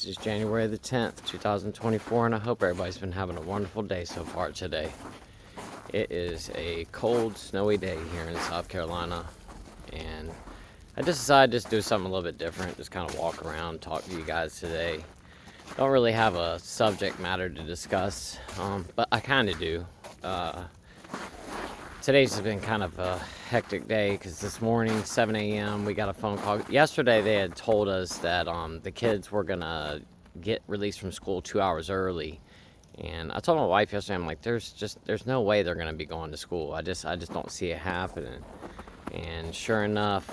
is January the 10th, 2024, and I hope everybody's been having a wonderful day so far today. It is a cold, snowy day here in South Carolina, and I just decided to do something a little bit different, just kind of walk around, talk to you guys today. Don't really have a subject matter to discuss, but I kind of do. Today's been kind of a hectic day because this morning, 7 a.m., we got a phone call. Yesterday, they had told us that the kids were going to get released from school 2 hours early. And I told my wife yesterday, I'm like, there's no way they're going to be going to school. I just don't see it happening. And sure enough,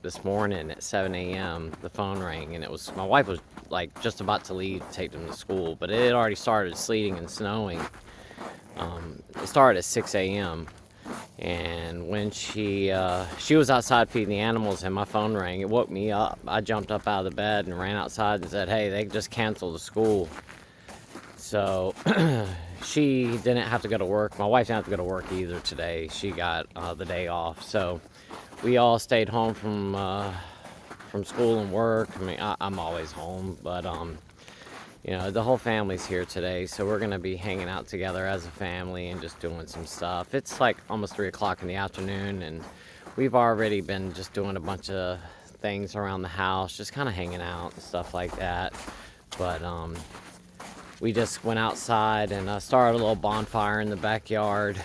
this morning at 7 a.m., the phone rang, and my wife was like just about to leave to take them to school, but it had already started sleeting and snowing. It started at 6 a.m. And when she was outside feeding the animals and my phone rang, it woke me up. I jumped up out of the bed and ran outside and said, hey, they just canceled the school. So she didn't have to go to work. My wife didn't have to go to work either today. She got the day off. So we all stayed home from school and work. I mean, I'm always home, but the whole family's here today, so we're going to be hanging out together as a family and just doing some stuff. It's like almost 3 o'clock in the afternoon, and we've already been just doing a bunch of things around the house, just kind of hanging out and stuff like that. But we just went outside and started a little bonfire in the backyard.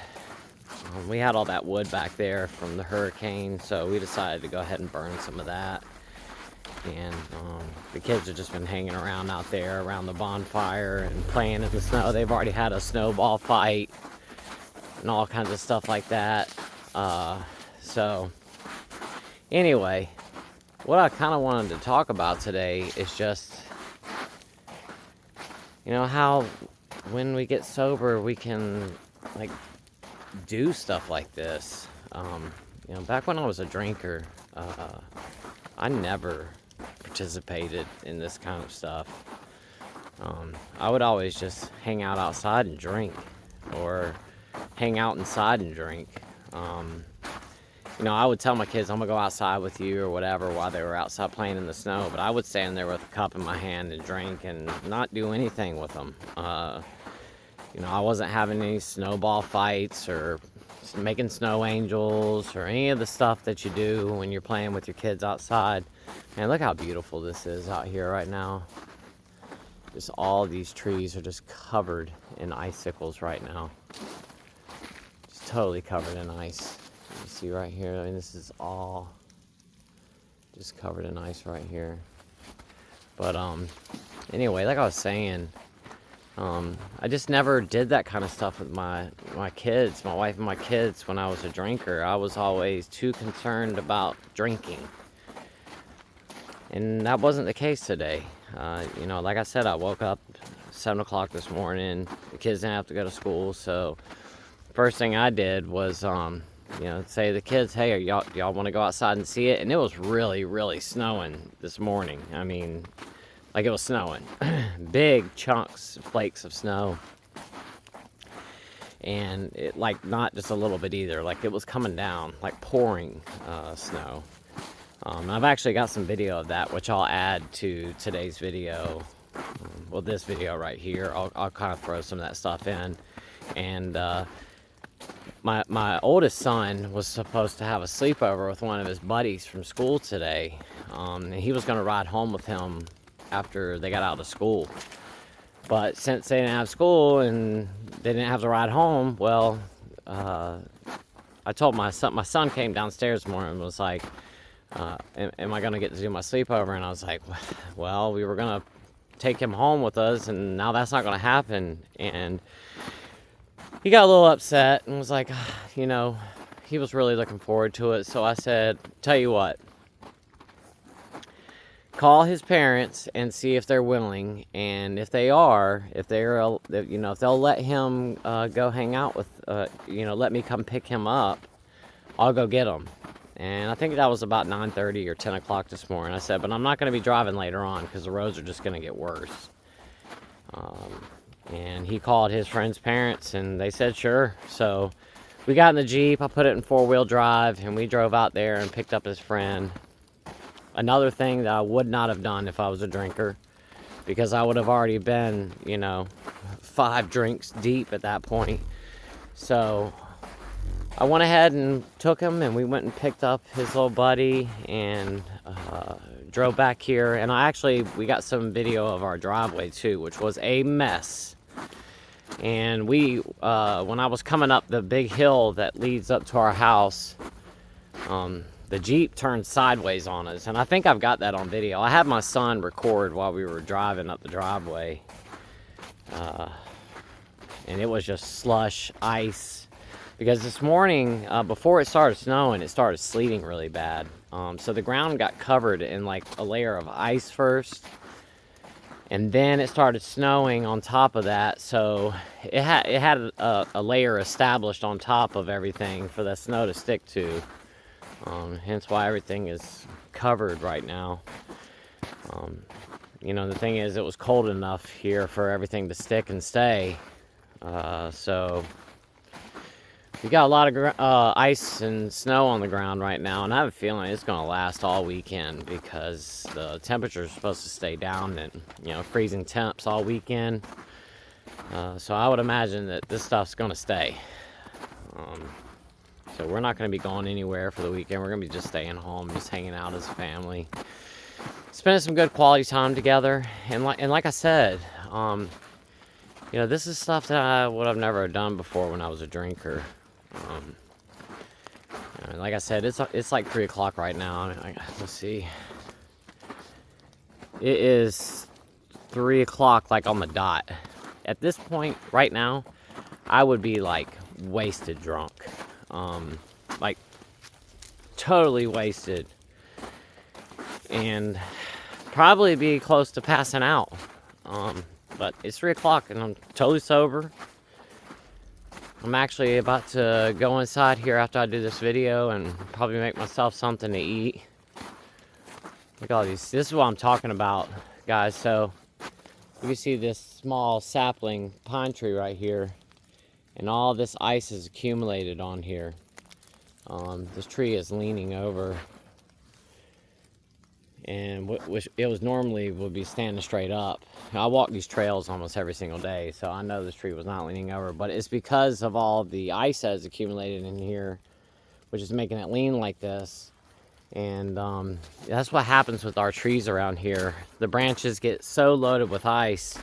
We had all that wood back there from the hurricane, so we decided to go ahead and burn some of that. And the kids have just been hanging around out there around the bonfire and playing in the snow. They've already had a snowball fight and all kinds of stuff like that. So anyway, what I kind of wanted to talk about today is just, how when we get sober, we can like do stuff like this. Back when I was a drinker, I never participated in this kind of stuff. I would always just hang out outside and drink, or hang out inside and drink. I would tell my kids I'm gonna go outside with you or whatever while they were outside playing in the snow, but I would stand there with a cup in my hand and drink and not do anything with them. I wasn't having any snowball fights or making snow angels or any of the stuff that you do when you're playing with your kids outside. Man, look how beautiful this is out here right now. Just all these trees are just covered in icicles right now. Just totally covered in ice. You see right here, I mean, this is all just covered in ice right here. But anyway, like I was saying, I just never did that kind of stuff with my kids, my wife and my kids when I was a drinker. I was always too concerned about drinking. And that wasn't the case today. Like I said, I woke up 7 o'clock this morning. The kids didn't have to go to school, so first thing I did was, say to the kids, hey, y'all want to go outside and see it? And it was really, really snowing this morning. I mean, like it was snowing. Big chunks, flakes of snow. And it, like, not just a little bit either. Like, it was coming down, like pouring snow. I've actually got some video of that, which I'll add to today's video. This video right here, I'll kind of throw some of that stuff in. And my oldest son was supposed to have a sleepover with one of his buddies from school today. And he was going to ride home with him after they got out of school. But since they didn't have school and they didn't have to ride home, well, I told my son came downstairs this morning and was like, am I going to get to do my sleepover? And I was like, well, we were going to take him home with us, and now that's not going to happen. And he got a little upset and was like, he was really looking forward to it. So I said, tell you what, call his parents and see if they're willing. And if they'll let him go hang out with, let me come pick him up, I'll go get him. And I think that was about 9:30 or 10 o'clock this morning. I said, but I'm not going to be driving later on because the roads are just going to get worse. And he called his friend's parents, and they said sure. So we got in the Jeep. I put it in 4-wheel drive, and we drove out there and picked up his friend. Another thing that I would not have done if I was a drinker. because I would have already been, 5 drinks deep at that point. So I went ahead and took him, and we went and picked up his little buddy and drove back here. And we got some video of our driveway too, which was a mess. And when I was coming up the big hill that leads up to our house, the Jeep turned sideways on us. And I think I've got that on video. I had my son record while we were driving up the driveway. And it was just slush, ice. Because this morning, before it started snowing, it started sleeting really bad. So the ground got covered in like a layer of ice first. And then it started snowing on top of that. So it had a layer established on top of everything for the snow to stick to. Hence why everything is covered right now. The thing is, it was cold enough here for everything to stick and stay. So we got a lot of ice and snow on the ground right now, and I have a feeling it's going to last all weekend because the temperature is supposed to stay down at freezing temps all weekend. So I would imagine that this stuff's going to stay. So we're not going to be going anywhere for the weekend. We're going to be just staying home, just hanging out as a family, spending some good quality time together. And like I said, this is stuff that I would have never done before when I was a drinker. Like I said, it's like 3 o'clock right now. Let's see. It is 3 o'clock, like on the dot. At this point, right now, I would be like wasted drunk. Like totally wasted. And probably be close to passing out. But it's 3 o'clock and I'm totally sober. I'm actually about to go inside here after I do this video and probably make myself something to eat. Look at all these. This is what I'm talking about, guys. So you can see this small sapling pine tree right here, and all this ice is accumulated on here. This tree is leaning over, and it was normally would be standing straight up. I walk these trails almost every single day, so I know this tree was not leaning over, but it's because of all the ice that's accumulated in here, which is making it lean like this. And that's what happens with our trees around here. The branches get so loaded with ice,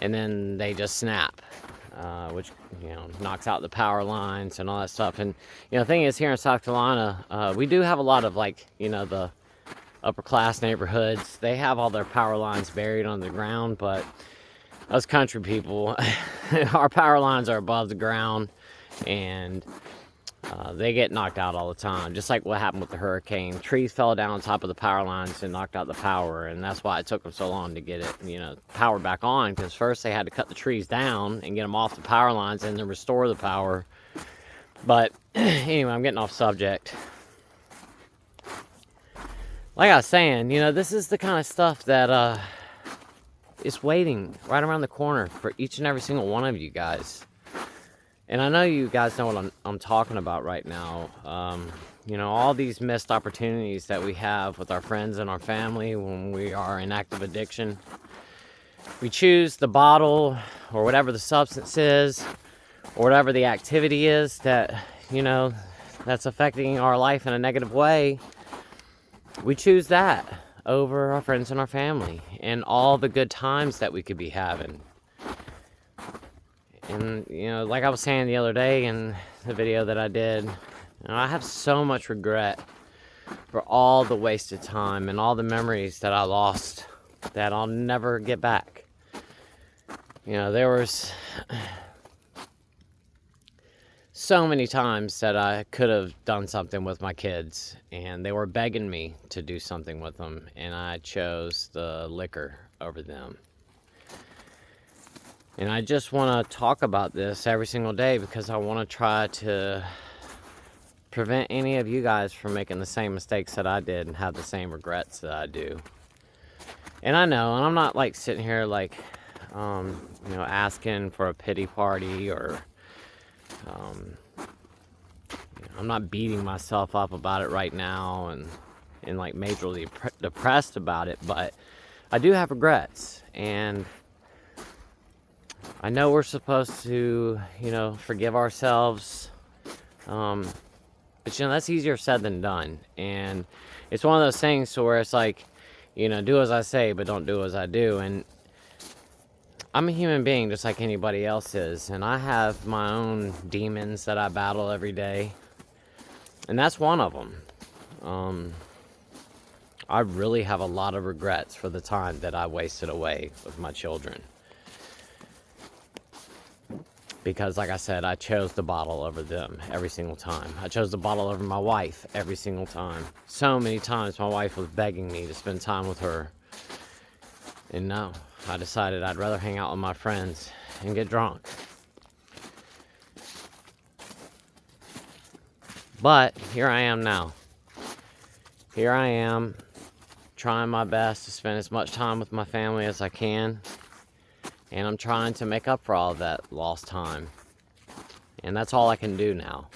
and then they just snap, which knocks out the power lines and all that stuff. And the thing is, here in South Carolina, we do have a lot of the upper class neighborhoods. They have all their power lines buried on the ground, but us country people, our power lines are above the ground, and they get knocked out all the time, just like what happened with the hurricane. Trees fell down on top of the power lines and knocked out the power, and that's why it took them so long to get it power back on, because first they had to cut the trees down and get them off the power lines and then restore the power. But anyway, I'm getting off subject. Like I was saying, this is the kind of stuff that is waiting right around the corner for each and every single one of you guys. And I know you guys know what I'm talking about right now. All these missed opportunities that we have with our friends and our family when we are in active addiction. We choose the bottle or whatever the substance is, or whatever the activity is that, that's affecting our life in a negative way. We choose that over our friends and our family and all the good times that we could be having. And, like I was saying the other day in the video that I did, I have so much regret for all the wasted time and all the memories that I lost that I'll never get back. There was so many times that I could have done something with my kids, and they were begging me to do something with them, and I chose the liquor over them. And I just want to talk about this every single day because I want to try to prevent any of you guys from making the same mistakes that I did and have the same regrets that I do. And I know, and I'm not like sitting here like, asking for a pity party, or I'm not beating myself up about it right now and like majorly depressed about it, but I do have regrets, and I know we're supposed to, forgive ourselves, but that's easier said than done. And it's one of those things to where it's like, do as I say, but don't do as I do. And I'm a human being just like anybody else is, and I have my own demons that I battle every day, and that's one of them. I really have a lot of regrets for the time that I wasted away with my children. Because, like I said, I chose the bottle over them every single time. I chose the bottle over my wife every single time. So many times my wife was begging me to spend time with her. And no, I decided I'd rather hang out with my friends and get drunk. But here I am now. Here I am, trying my best to spend as much time with my family as I can. And I'm trying to make up for all of that lost time. And that's all I can do now.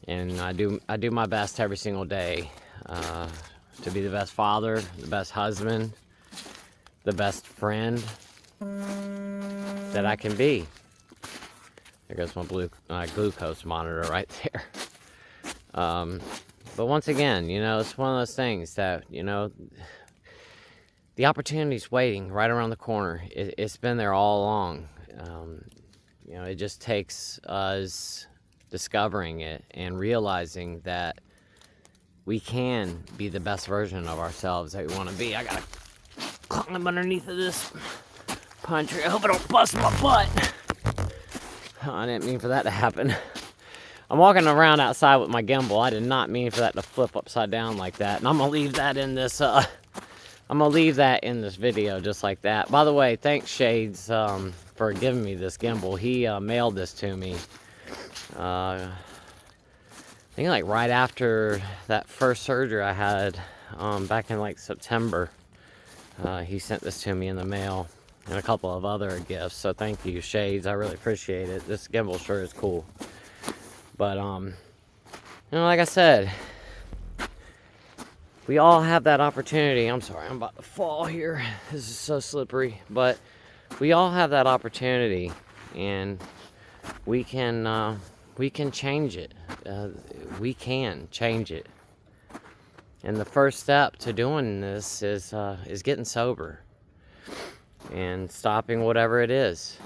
And I do my best every single day to be the best father, the best husband, the best friend that I can be. There goes my glucose monitor right there. But once again, it's one of those things that, the opportunity's waiting right around the corner. It's been there all along. It just takes us discovering it and realizing that we can be the best version of ourselves that we want to be. I gotta climb underneath of this pine tree. I hope I don't bust my butt. I didn't mean for that to happen. I'm walking around outside with my gimbal. I did not mean for that to flip upside down like that. And I'm gonna leave that in this video just like that. By the way, thanks Shades for giving me this gimbal. He mailed this to me. I think like right after that first surgery I had back in like September. He sent this to me in the mail and a couple of other gifts. So thank you, Shades. I really appreciate it. This gimbal sure is cool. But like I said, we all have that opportunity. I'm sorry, I'm about to fall here. This is so slippery. But we all have that opportunity, and we can change it. We can change it. And the first step to doing this is getting sober and stopping whatever it is.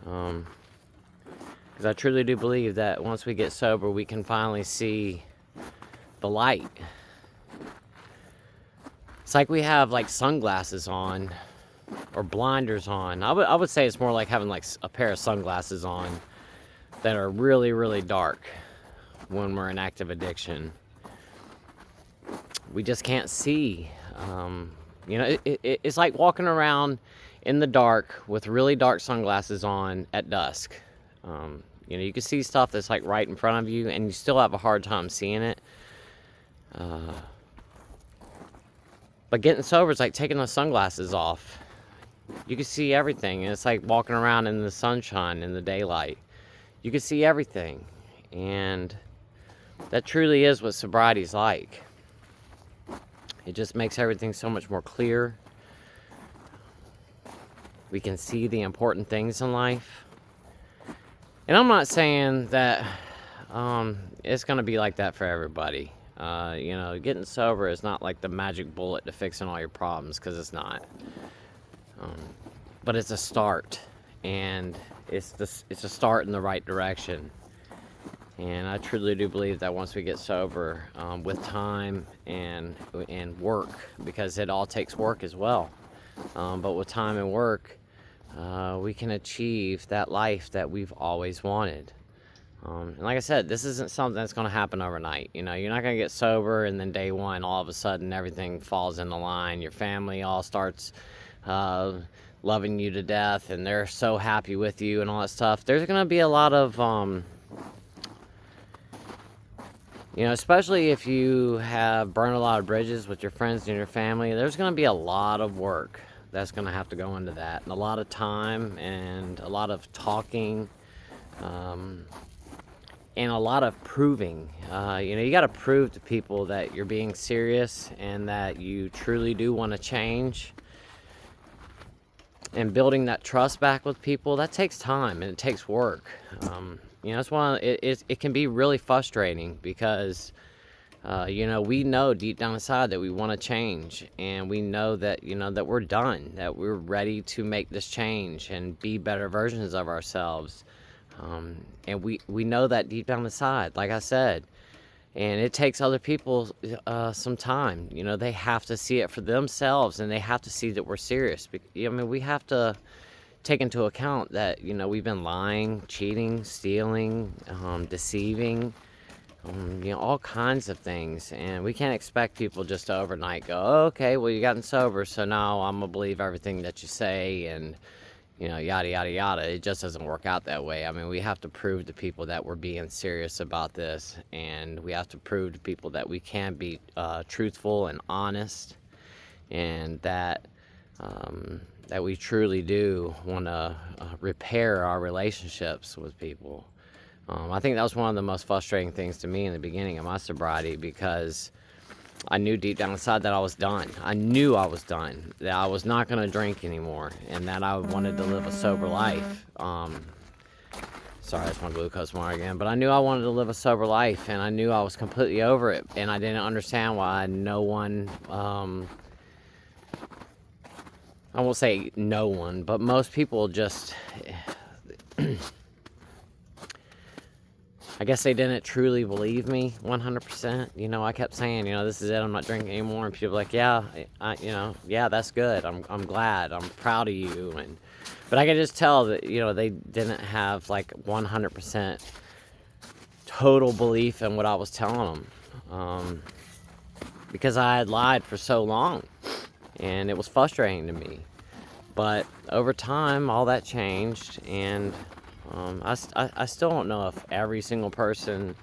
Because I truly do believe that once we get sober, we can finally see the light. It's like we have like sunglasses on or blinders on. I would say it's more like having like a pair of sunglasses on that are really, really dark when we're in active addiction. We just can't see. It's like walking around in the dark with really dark sunglasses on at dusk. You can see stuff that's like right in front of you and you still have a hard time seeing it. But getting sober is like taking the sunglasses off. You can see everything, and it's like walking around in the sunshine, in the daylight. You can see everything, and that truly is what sobriety's like. It just makes everything so much more clear. We can see the important things in life. And I'm not saying that it's going to be like that for everybody. Getting sober is not like the magic bullet to fixing all your problems, because it's not. But it's a start, and it's a start in the right direction. And I truly do believe that once we get sober, with time and work, because it all takes work as well. But with time and work, we can achieve that life that we've always wanted. And like I said, this isn't something that's going to happen overnight. You're not going to get sober and then day one, all of a sudden, everything falls into line. Your family all starts loving you to death, and they're so happy with you and all that stuff. There's going to be a lot of, especially if you have burned a lot of bridges with your friends and your family, there's going to be a lot of work that's going to have to go into that, and a lot of time and a lot of talking. and a lot of proving. You got to prove to people that you're being serious and that you truly do want to change. And building that trust back with people, that takes time and it takes work. That's why it can be really frustrating because, we know deep down inside that we want to change, and we know that, that we're done, that we're ready to make this change and be better versions of ourselves. And we know that deep down inside, like I said. And it takes other people some time. They have to see it for themselves, and they have to see that we're serious. We have to take into account that, we've been lying, cheating, stealing, deceiving, all kinds of things. And we can't expect people just to overnight go, oh, okay, well, you gotten sober, so now I'm going to believe everything that you say, and yada, yada, yada. It just doesn't work out that way. We have to prove to people that we're being serious about this, and we have to prove to people that we can be truthful and honest, and that we truly do want to repair our relationships with people. I think that was one of the most frustrating things to me in the beginning of my sobriety, because I knew deep down inside that I was done. I knew I was done, that I was not going to drink anymore, and that I wanted to live a sober life. Sorry, that's my glucose monitor again. But I knew I wanted to live a sober life, and I knew I was completely over it, and I didn't understand why no one, I won't say no one, but most people just... I guess they didn't truly believe me 100%. I kept saying, this is it, I'm not drinking anymore. And people were like, yeah, yeah, that's good. I'm glad. I'm proud of you. But I could just tell that, they didn't have like 100% total belief in what I was telling them. Because I had lied for so long, and it was frustrating to me. But over time, all that changed, and I still don't know if every single person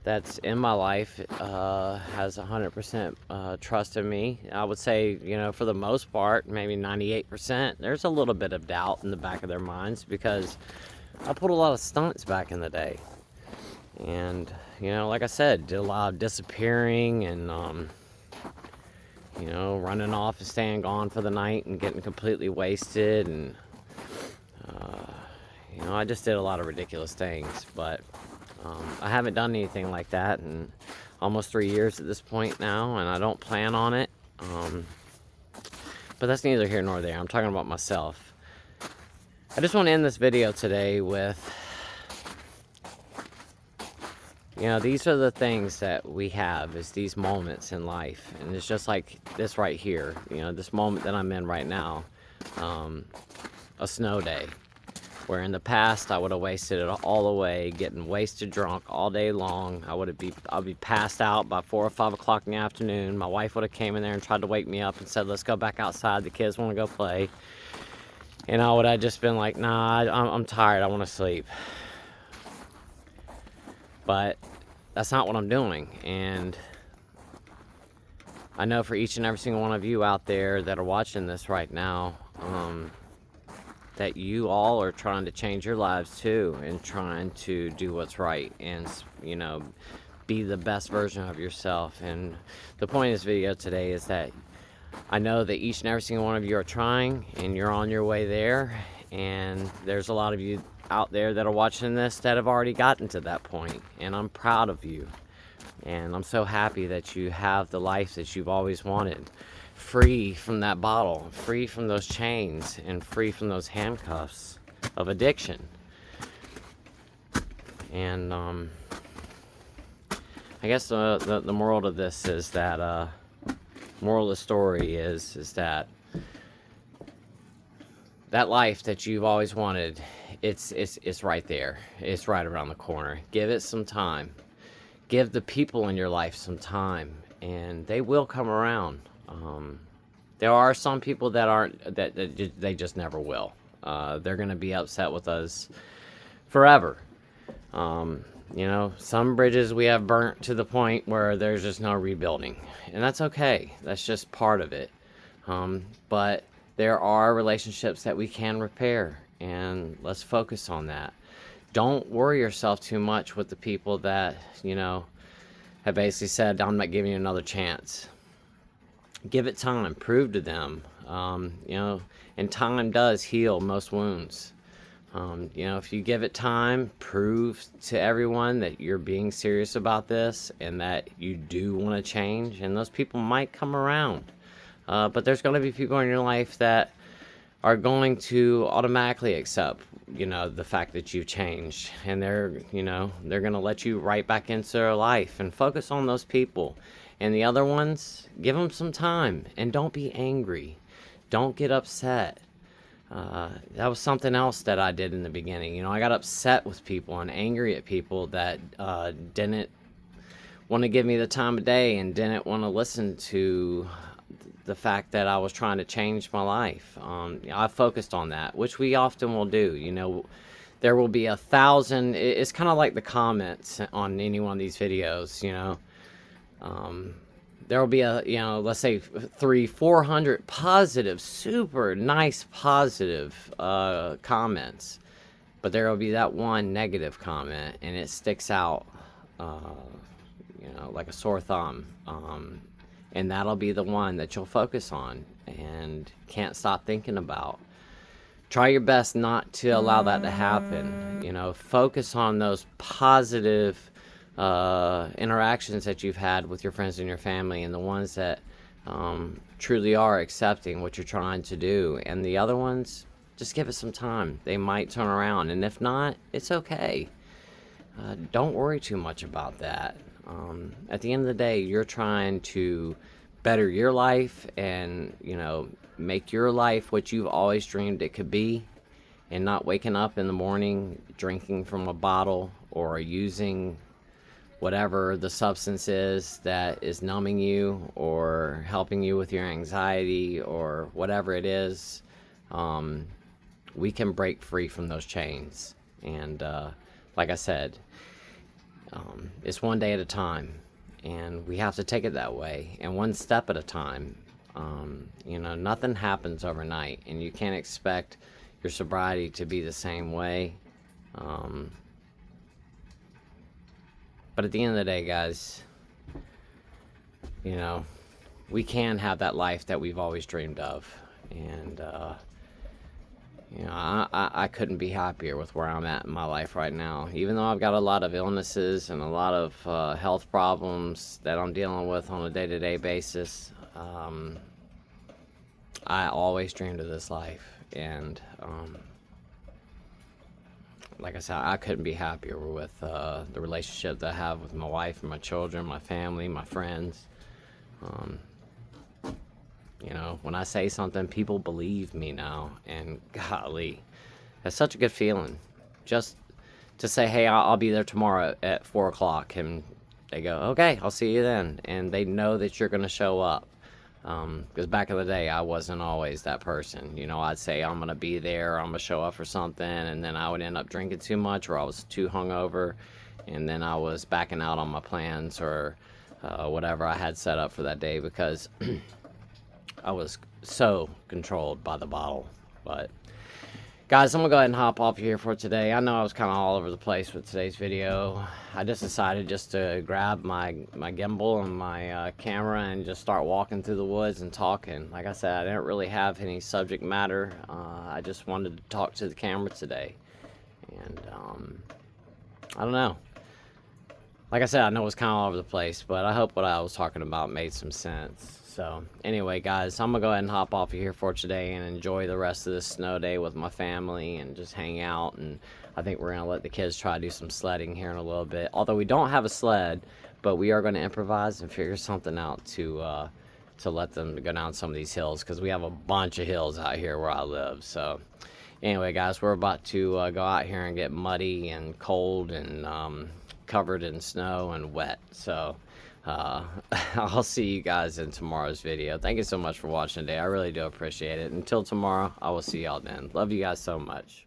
that's in my life has 100% trust in me. I would say, for the most part, maybe 98%. There's a little bit of doubt in the back of their minds, because I pulled a lot of stunts back in the day. And, like I said, did a lot of disappearing and, running off and staying gone for the night and getting completely wasted, and I just did a lot of ridiculous things. But I haven't done anything like that in almost 3 years at this point now, and I don't plan on it. But that's neither here nor there. I'm talking about myself. I just want to end this video today with, these are the things that we have, is these moments in life. And it's just like this right here, this moment that I'm in right now, a snow day. Where in the past I would have wasted it all away, getting wasted drunk all day long. I'd be passed out by 4 or 5 o'clock in the afternoon. My wife would have came in there and tried to wake me up and said, let's go back outside, the kids want to go play. And I would have just been like, nah, I'm tired, I want to sleep. But that's not what I'm doing. And I know for each and every single one of you out there that are watching this right now, that you all are trying to change your lives too, and trying to do what's right, and be the best version of yourself. And the point of this video today is that I know that each and every single one of you are trying, and you're on your way there. And there's a lot of you out there that are watching this that have already gotten to that point, and I'm proud of you. And I'm so happy that you have the life that you've always wanted. Free from that bottle, free from those chains, and free from those handcuffs of addiction. And I guess the moral of this is that moral of the story is that life that you've always wanted, it's right there. It's right around the corner. Give it some time. Give the people in your life some time, and they will come around. There are some people that aren't, that they just never will. They're going to be upset with us forever. Some bridges we have burnt to the point where there's just no rebuilding, and that's okay. That's just part of it. But there are relationships that we can repair, and let's focus on that. don't worry yourself too much with the people that, have basically said, I'm not giving you another chance. Give it time. Prove to them. And time does heal most wounds. If you give it time, prove to everyone that you're being serious about this and that you do want to change, and those people might come around. But there's going to be people in your life that are going to automatically accept, the fact that you've changed, and they're going to let you right back into their life, and focus on those people. And the other ones, give them some time, and don't be angry. Don't get upset. That was something else that I did in the beginning. I got upset with people and angry at people that didn't want to give me the time of day and didn't want to listen to the fact that I was trying to change my life. I focused on that, which we often will do. There will be 1,000. It's kind of like the comments on any one of these videos. There will be let's say 300-400 positive, super nice positive comments, but there will be that one negative comment, and it sticks out, like a sore thumb. And that'll be the one that you'll focus on and can't stop thinking about. Try your best not to allow that to happen. Focus on those positive interactions that you've had with your friends and your family, and the ones that truly are accepting what you're trying to do. And the other ones, just give it some time. They might turn around, and if not, it's okay. Don't worry too much about that. At the end of the day, you're trying to better your life and, make your life what you've always dreamed it could be, and not waking up in the morning drinking from a bottle or using whatever the substance is that is numbing you or helping you with your anxiety or whatever it is. We can break free from those chains. And like I said, it's one day at a time, and we have to take it that way, and one step at a time. Nothing happens overnight, and you can't expect your sobriety to be the same way. But at the end of the day, guys, we can have that life that we've always dreamed of. And, I couldn't be happier with where I'm at in my life right now. Even though I've got a lot of illnesses and a lot of health problems that I'm dealing with on a day-to-day basis, I always dreamed of this life. And like I said, I couldn't be happier with the relationship that I have with my wife and my children, my family, my friends. When I say something, people believe me now, and golly, that's such a good feeling. Just to say, hey, I'll be there tomorrow at 4 o'clock, and they go, okay, I'll see you then, and they know that you're going to show up. Because back in the day, I wasn't always that person. I'd say I'm going to be there, I'm going to show up for something, and then I would end up drinking too much, or I was too hungover, and then I was backing out on my plans or whatever I had set up for that day, because I was so controlled by the bottle. But guys, I'm gonna go ahead and hop off here for today. I know I was kind of all over the place with today's video. I just decided just to grab my gimbal and my camera and just start walking through the woods and talking. Like I said, I didn't really have any subject matter. I just wanted to talk to the camera today. And I don't know. Like I said, I know it was kind of all over the place, but I hope what I was talking about made some sense. So anyway, guys, I'm gonna go ahead and hop off of here for today and enjoy the rest of this snow day with my family and just hang out. And I think we're gonna let the kids try to do some sledding here in a little bit. Although we don't have a sled, but we are gonna improvise and figure something out to let them go down some of these hills, because we have a bunch of hills out here where I live. So anyway, guys, we're about to go out here and get muddy and cold and covered in snow and wet. So I'll see you guys in tomorrow's video. Thank you so much for watching today. I really do appreciate it. Until tomorrow, I will see y'all then. Love you guys so much.